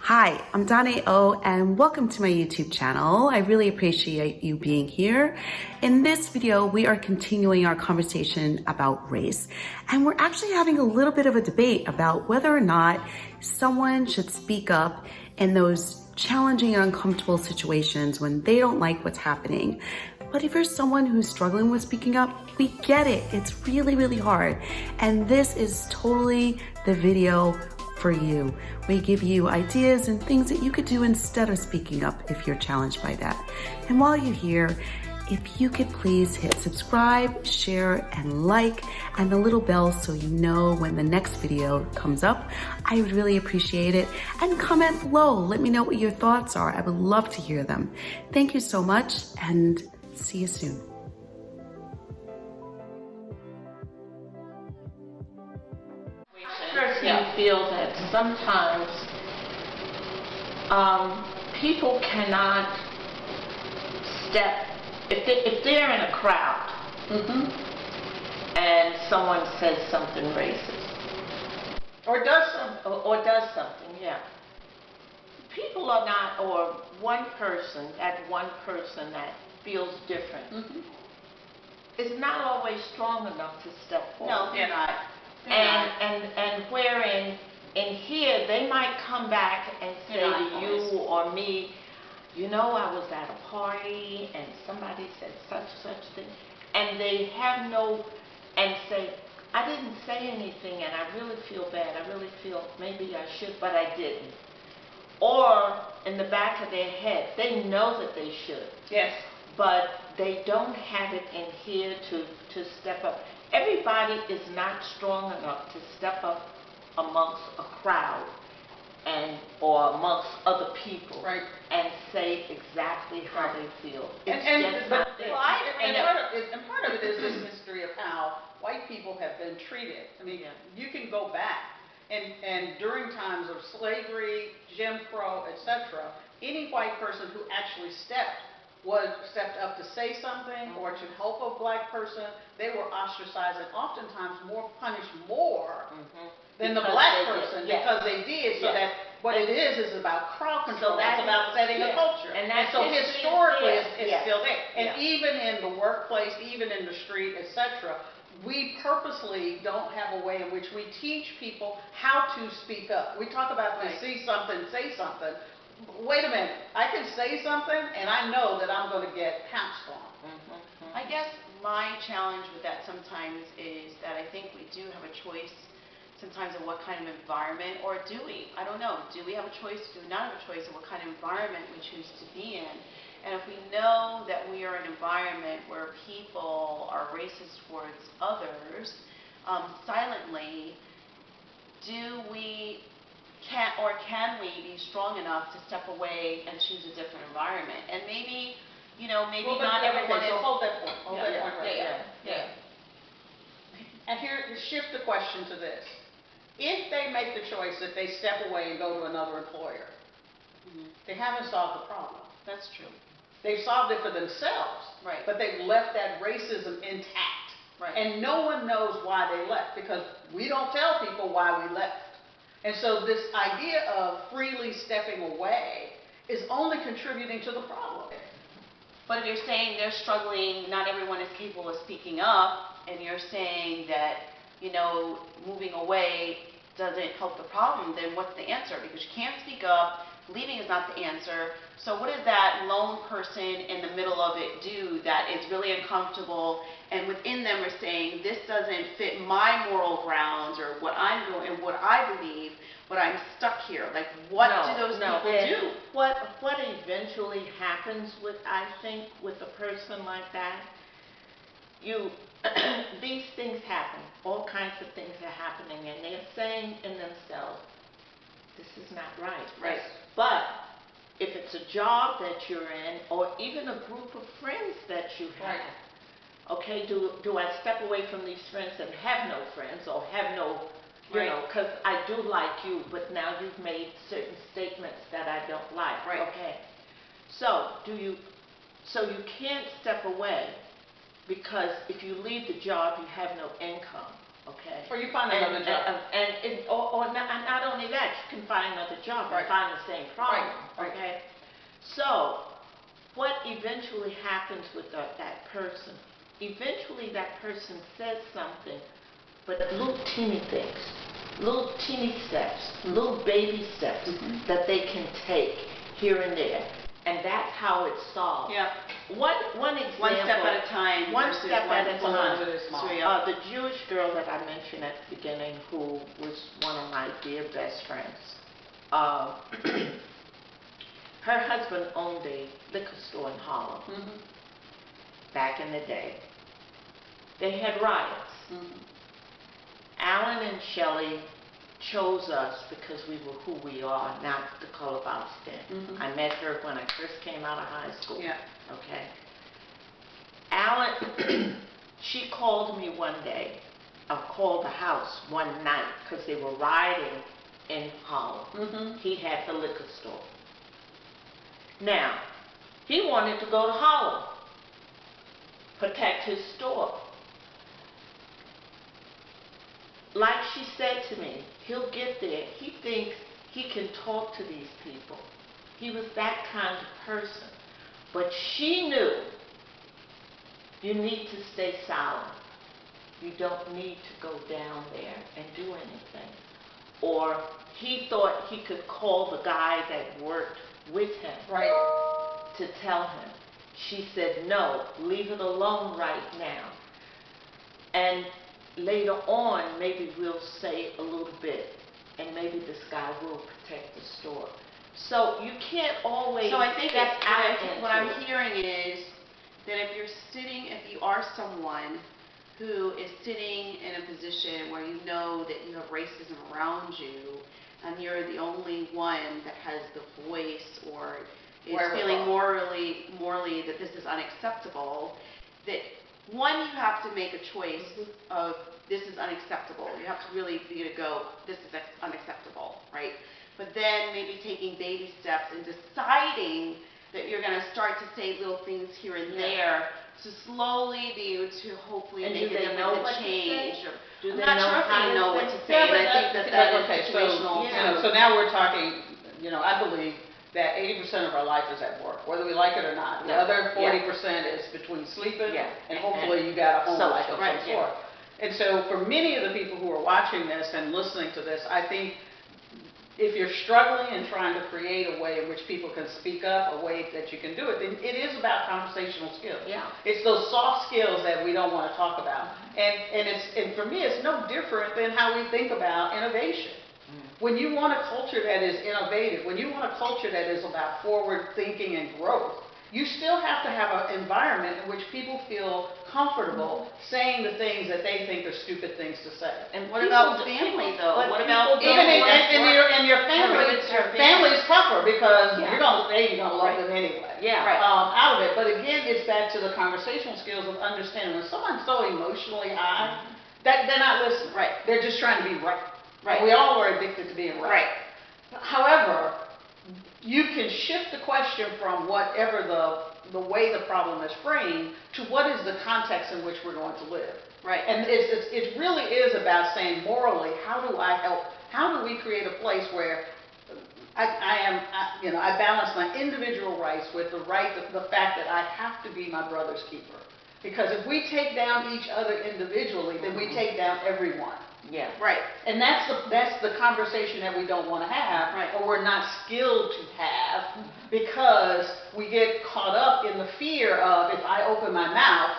Hi, I'm Donna O and welcome to my YouTube channel. I really appreciate you being here. In this video, we are continuing our conversation about race, and we're actually having a little bit of a debate about whether or not someone should speak up in those challenging and uncomfortable situations when they don't like what's happening. But if you're someone who's struggling with speaking up, we get it. It's really, really hard. And this is totally the video for you. We give you ideas and things that you could do instead of speaking up if you're challenged by that. And while you're here, if you could please hit subscribe, share, and like, and the little bell so you know when the next video comes up. I would really appreciate it. And comment below. Let me know what your thoughts are. I would love to hear them. Thank you so much, and see you soon. I feel that sometimes people cannot step, if they're in a crowd and someone says something racist or does something, yeah. People are not, or one person that feels different is not always strong enough to step forward. No, they're not. And wherein in here they might come back and say to you or me, you know, I was at a party and somebody said such thing, and they have no, and say, I didn't say anything and I really feel bad, I really feel maybe I should, but I didn't. Or in the back of their head, they know that they should. Yes. But they don't have it in here to step up. Everybody is not strong enough to step up amongst a crowd or amongst other people, right, and say exactly how they feel. And part of it is this history of how white people have been treated. I mean, you can go back and during times of slavery, Jim Crow, etc., any white person who actually stepped up to say something or to help a black person, they were ostracized and oftentimes punished more than the black person because they did. So that what it is about crowd control. So that's about setting a culture. And so historically it's still there. And even in the workplace, even in the street, etc., we purposely don't have a way in which we teach people how to speak up. We talk about this, see something, say something. Wait a minute, I can say something and I know that I'm going to get pounced on. I guess my challenge with that sometimes is that I think we do have a choice sometimes of what kind of environment, or do we? I don't know. Do we have a choice? Do we not have a choice of what kind of environment we choose to be in? And if we know that we are in an environment where people are racist towards others silently, can we be strong enough to step away and choose a different environment? And maybe, not everyone is. So hold that point. Hold that point right there. And here, shift the question to this. If they make the choice that they step away and go to another employer, they haven't solved the problem. That's true. They've solved it for themselves, but they've left that racism intact. And no one knows why they left, because we don't tell people why we left. And so this idea of freely stepping away is only contributing to the problem. But if you're saying they're struggling, not everyone is capable of speaking up, and you're saying that, moving away doesn't help the problem, then what's the answer? Because you can't speak up, leaving is not the answer. So what does that lone person in the middle of it do that is really uncomfortable, and within them are saying, this doesn't fit my moral grounds or what I'm doing and what I believe, but I'm stuck here. Like, what do those people do? What eventually happens I think, with a person like that, these things happen. All kinds of things are happening, and they're saying in themselves, this is not right. But if it's a job that you're in, or even a group of friends that you have, okay, do I step away from these friends and have no friends, or have no, because I do like you, but now you've made certain statements that I don't like. Okay. So you can't step away, because if you leave the job, you have no income. okay? Or you find another job. Or not only that, you can find another job and find the same problem, Right. okay? So, what eventually happens with that person? Eventually that person says something, but little teeny things, little teeny steps, little baby steps that they can take here and there. And that's how it's solved. Yeah. One example. One step at a time. One versus step at a time. So, The Jewish girl that I mentioned at the beginning, who was one of my dear best friends, her husband owned a liquor store in Harlem back in the day. They had riots. Alan and Shelley chose us because we were who we are, not the color of our skin. I met her when I first came out of high school. Yeah. Okay. Alan, she called me one day, called the house one night because they were rioting in Harlem. He had the liquor store. Now, he wanted to go to Harlem, protect his store. Like she said to me, he'll get there. He thinks he can talk to these people. He was that kind of person. But she knew you need to stay silent. You don't need to go down there and do anything. Or he thought he could call the guy that worked with him to tell him. She said, no, leave it alone right now. And later on, maybe we'll say a little bit, and maybe this guy will protect the store. So you can't always. So I think what I'm into it. hearing is that if you are someone who is sitting in a position where you know that you have racism around you, and you're the only one that has the voice or is feeling morally that this is unacceptable, that one, you have to make a choice of this is unacceptable. You have to really go, this is unacceptable, right? But then maybe taking baby steps and deciding that you're going to start to say little things here and there to slowly be able to hopefully And make do they know what to change. say? Do I'm they not know sure if how they to know what say? to say, and I think that is okay, situational. So now we're talking, I believe that 80% of our life is at work, whether we like it or not. The other 40% is between sleeping and hopefully you got a home life of some sort. And so for many of the people who are watching this and listening to this, I think if you're struggling and trying to create a way in which people can speak up, a way that you can do it, then it is about conversational skills. Yeah. It's those soft skills that we don't want to talk about. And for me, it's no different than how we think about innovation. When you want a culture that is innovative, when you want a culture that is about forward thinking and growth, you still have to have an environment in which people feel comfortable saying the things that they think are stupid things to say. And what about family, though? What about Even family? in your family, family is tougher because you're going to love them anyway. Out of it. But again, it's back to the conversational skills of understanding. When someone's so emotionally high, that they're not listening. They're just trying to be right. And we all are addicted to being right. However, you can shift the question from whatever the way the problem is framed to what is the context in which we're going to live. And it really is about saying morally, how do I help? How do we create a place where I balance my individual rights with the fact that I have to be my brother's keeper. Because if we take down each other individually, then we take down everyone. And that's the conversation that we don't want to have, or we're not skilled to have, because we get caught up in the fear of if I open my mouth,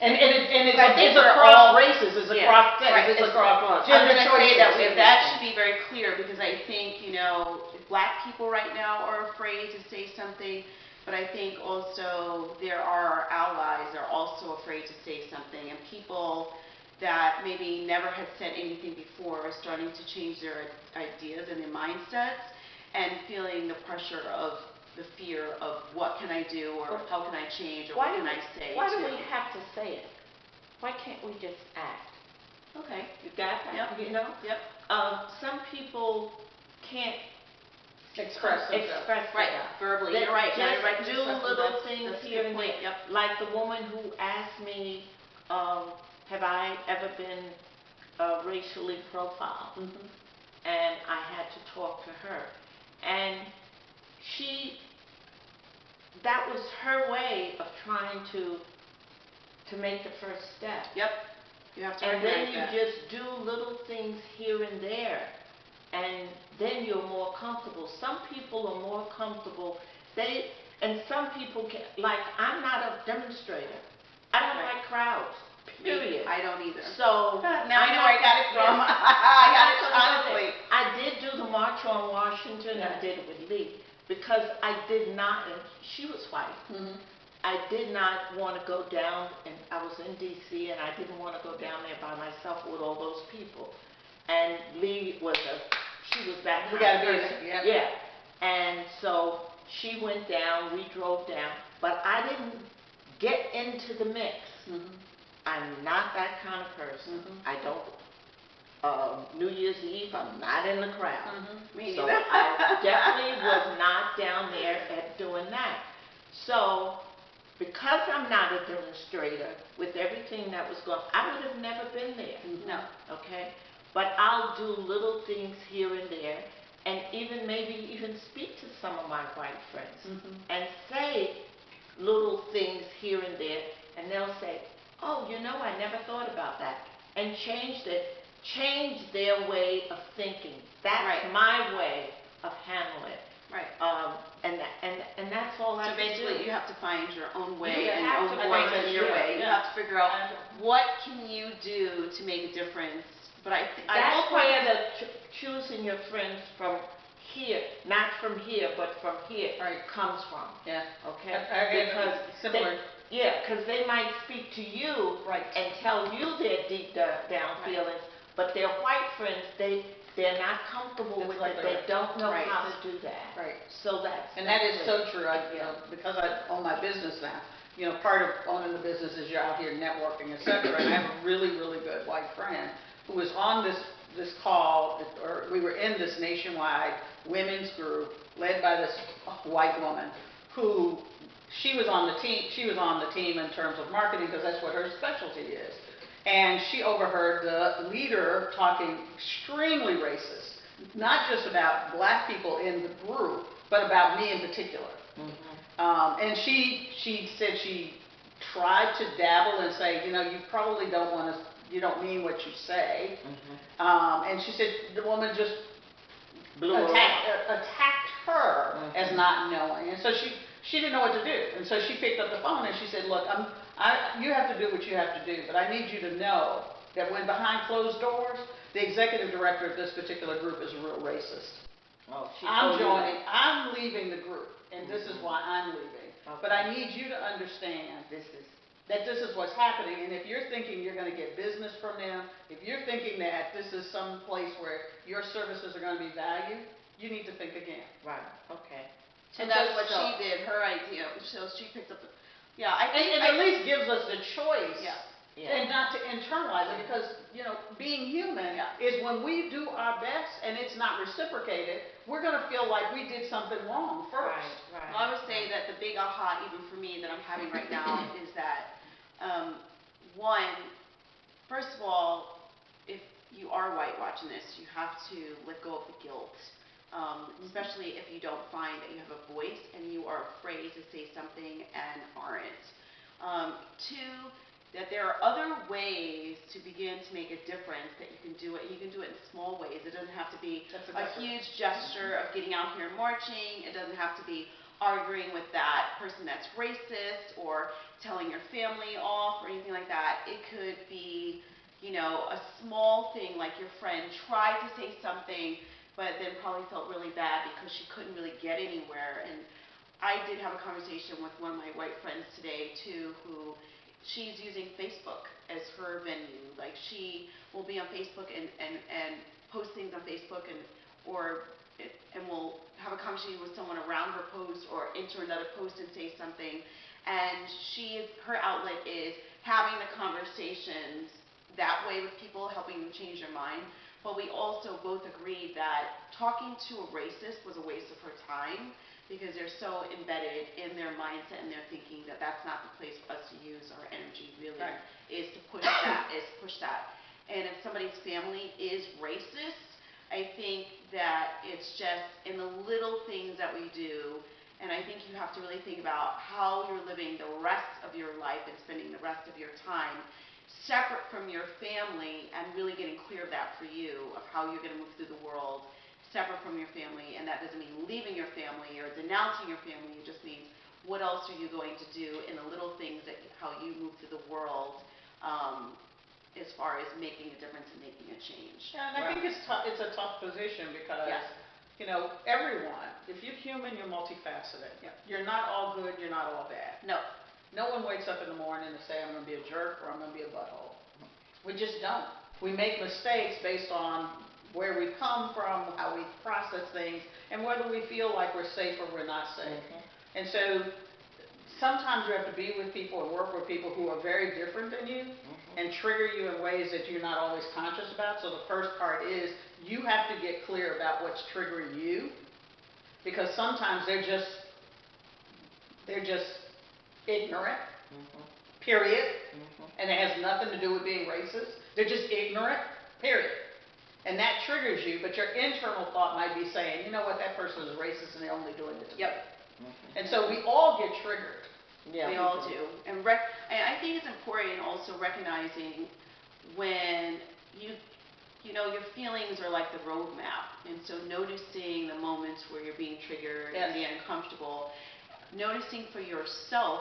and it's across races, it's across sex, it's across gender choices. That should be very clear, because I think, Black people right now are afraid to say something, but I think also there are allies that are also afraid to say something, and people that maybe never had said anything before are starting to change their ideas and their mindsets and feeling the pressure of the fear of what can I do or how can I change or what can I say. Why do we have to say it? Why can't we just act? Okay. You got that? Some people can't express themselves. Verbally. You're right. Just do little things here and there. Like the woman who asked me have I ever been racially profiled? Mhm. And I had to talk to her. And that was her way of trying to make the first step. Yep. You have to And then recognize you that. just do little things here and there, and then you're more comfortable. Some people are more comfortable. And some people can, like, I'm not a demonstrator. I don't Right. like crowds, period. I don't either. So Now I know where I got it from. Yeah. I got it That's what I'm honestly. saying. I did do the March on Washington. Yeah. I did it with Lee because I did not, and she was white. Mhm. I did not want to go down, and I was in D.C., and I didn't want to go down there by myself with all those people. And Lee she was that We kind of gotta be person. there, Yeah. And so she went down, we drove down, but I didn't get into the mix. Mhm. I'm not that kind of person. Mhm. I don't, New Year's Eve, I'm not in the crowd. Mhm. Me So neither. I definitely was not down there at doing that. So, because I'm not a demonstrator with everything that was going, I would have never been there. No. Okay? But I'll do little things here and there, and maybe even speak to some of my white friends Mhm. and say little things here and there, and they'll say, oh, I never thought about that, and change their way of thinking. That's Right. my way of handling it. Right. And that's all I So can do. basically, you have to find your own way You and have your to own voice find and your your- way. You yeah. have to figure out what can you do to make a difference. But I That's will where the choosing your friends from here, not from here, but from here, Right. comes from. Yeah. Okay? Again, Because similar. because they might speak to you Right. and tell you their deep down Right. feelings, but their white friends, they're not comfortable That's with it. exactly They right. don't know Right. how to do that. Right. So that's. And that is it. so true. Because I own my business now, part of owning the business is you're out here networking, et cetera. And I have a really, really good white friend who was on this call, or we were in this nationwide women's group led by this white woman who she was on the team in terms of marketing because that's what her specialty is. And she overheard the leader talking extremely racist, not just about black people in the group, but about me in particular. Mhm. And she said she tried to dabble and say, you probably you don't mean what you say. Mhm. And she said the woman just Blew her attacked her Mhm. as not knowing. And so she didn't know what to do. And so she picked up the phone and she said, look, you have to do what you have to do, but I need you to know that when behind closed doors, the executive director of this particular group is a real racist. Oh, she I'm told you that. joining, I'm leaving the group, and this is why I'm leaving. But I need you to understand that this is what's happening, and if you're thinking you're gonna get business from them, if you're thinking that this is some place where your services are gonna be valued, you need to think again. Right. Okay. And that's what she did, her idea. So she picked up I And think it at least gives us the choice. Yeah. Yeah. And not to internalize it, because, being human Yeah. is when we do our best and it's not reciprocated, we're gonna feel like we did something wrong first. Right. Well, I would say that the big aha, even for me, that I'm having right now is that, one, first of all, if you are white watching this, you have to let go of the guilt, especially if you don't find that you have a voice and you are afraid to say something and aren't. Two, that there are other ways to begin to make a difference, that you can do it. You can do it in small ways. It doesn't have to be That's a exactly huge gesture of getting out here and marching. It doesn't have to be arguing with that person that's racist or telling your family off or anything like that. It could be, a small thing like your friend tried to say something but then probably felt really bad because she couldn't really get anywhere. And I did have a conversation with one of my white friends today too, who she's using Facebook as her venue. Like, she will be on Facebook and post things on Facebook and will have a conversation with someone around her post or enter another post and say something. And her outlet is having the conversations that way with people, helping them change their mind. But we also both agreed that talking to a racist was a waste of her time because they're so embedded in their mindset and their thinking that that's not the place for us to use our energy really, Right. is to push that. And if somebody's family is racist, I think that it's just in the little things that we do, and I think you have to really think about how you're living the rest of your life and spending the rest of your time separate from your family, and really getting clear of that for you, of how you're going to move through the world separate from your family. And that doesn't mean leaving your family or denouncing your family. It just means what else are you going to do in the little things, that how you move through the world, as far as making a difference and making a change. Yeah, and I think it's a tough position because, Yes. you know, everyone, if you're human, you're multifaceted. Yeah. You're not all good, you're not all bad. No. No one wakes up in the morning and say, I'm going to be a jerk or I'm going to be a butthole. We just don't. We make mistakes based on where we come from, how we process things, and whether we feel like we're safe or we're not safe. And so sometimes you have to be with people and work with people who are very different than you and trigger you in ways that you're not always conscious about. So the first part is you have to get clear about what's triggering you, because sometimes they're just ignorant, period. And it has nothing to do with being racist. They're just ignorant, period. And that triggers you, but your internal thought might be saying, you know what, that person is racist and they're only doing it to me. Yep. And so we all get triggered. We all do. And I think it's important also recognizing when you know, your feelings are like the roadmap. And so noticing the moments where you're being triggered and being uncomfortable, noticing for yourself,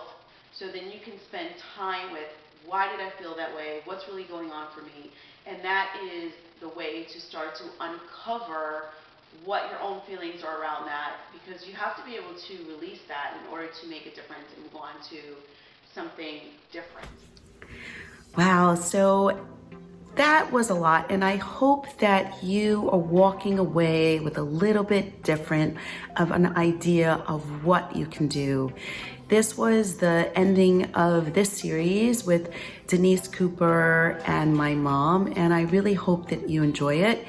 so then you can spend time with, why did I feel that way? What's really going on for me? And that is the way to start to uncover what your own feelings are around that, because you have to be able to release that in order to make a difference and move on to something different. Wow, so that was a lot, and I hope that you are walking away with a little bit different of an idea of what you can do. This was the ending of this series with Denise Cooper and my mom, and I really hope that you enjoy it.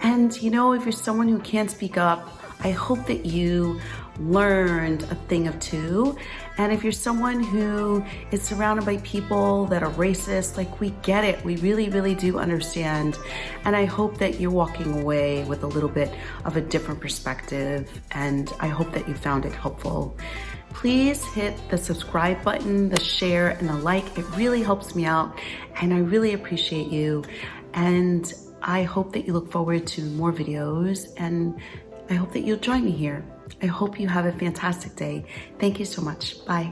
And you know, if you're someone who can't speak up, I hope that you learned a thing or two. And if you're someone who is surrounded by people that are racist, like, we get it. We really, really do understand. And I hope that you're walking away with a little bit of a different perspective. And I hope that you found it helpful. Please hit the subscribe button, the share, and the like. It really helps me out. And I really appreciate you. And I hope that you look forward to more videos. And I hope that you'll join me here. I hope you have a fantastic day. Thank you so much. Bye.